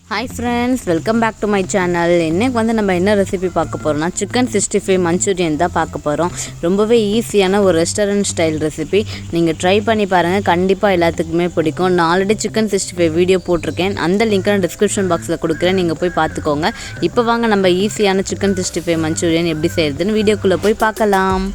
Hi friends, welcome back to my channel. இன்னைக்கு வந்து நம்ம என்ன ரெசிபி பார்க்க போறோம்னா chicken 65 Manchurian தான் பார்க்க போறோம். ரொம்பவே ஈஸியான ஒரு ரெஸ்டாரன்ட் ஸ்டைல் ரெசிபி. நீங்க ட்ரை பண்ணி பாருங்க, கண்டிப்பா எல்லாத்துக்குமே பிடிக்கும். நான் ஆல்ரெடி chicken 65 வீடியோ போட்டுருக்கேன். அந்த லிங்க் நான் டிஸ்கிரிப்ஷன் பாக்ஸ்ல கொடுக்கிறேன், நீங்க போய் பார்த்துக்கோங்க. இப்போ வாங்க நம்ம ஈஸியான chicken 65 Manchurian எப்படி செய்யறதுன்னு வீடியோக்குள்ள போய் பார்க்கலாம்.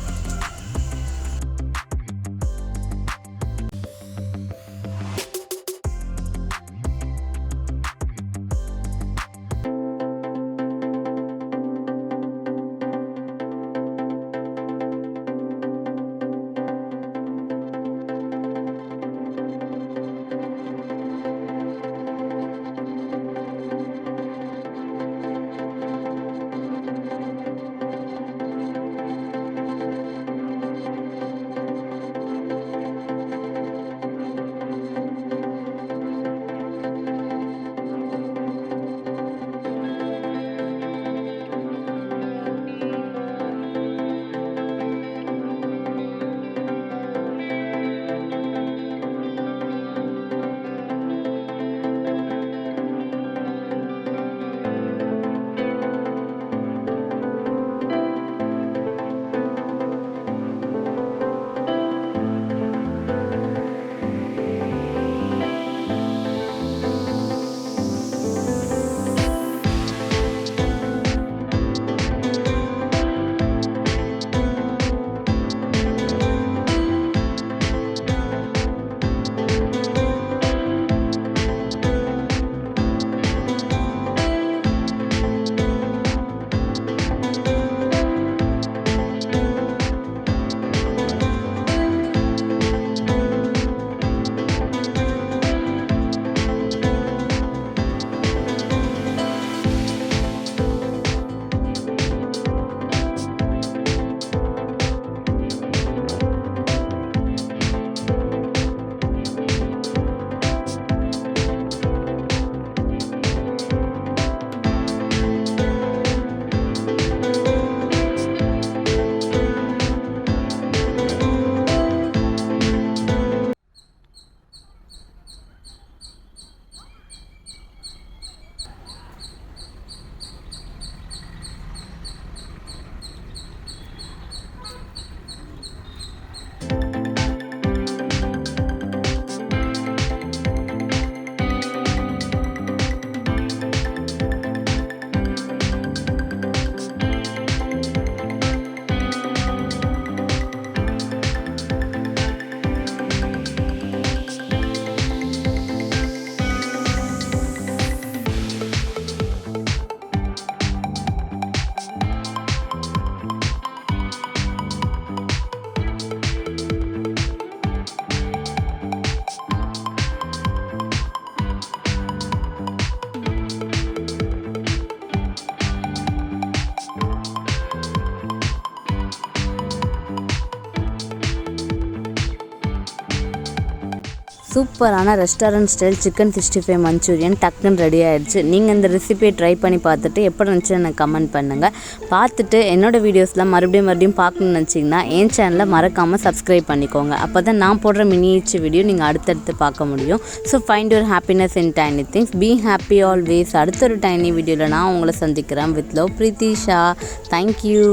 சூப்பரான ரெஸ்டாரன்ட் ஸ்டைல் சிக்கன் 65 மஞ்சூரியன் டக்குன்னு ரெடி ஆயிடுச்சு. நீங்கள் இந்த ரெசிபியை ட்ரை பண்ணி பார்த்துட்டு எப்படி இருந்துச்சுன்னு எனக்கு கமெண்ட் பண்ணுங்கள். பார்த்துட்டு என்னோடய வீடியோஸ்லாம் மறுபடியும் பார்க்கணுன்னு நினச்சிங்கன்னா என் சேனலை மறக்காமல் சப்ஸ்கிரைப் பண்ணிக்கோங்க. அப்போ தான் நான் போடுற மினியேச்சர் வீடியோ நீங்கள் அடுத்தடுத்து பார்க்க முடியும். So find your happiness in tiny things. Be happy always. அடுத்த ஒரு டைனி வீடியோவில் நான் உங்களை சந்திக்கிறேன். With love, Preethisha. தேங்க்யூ.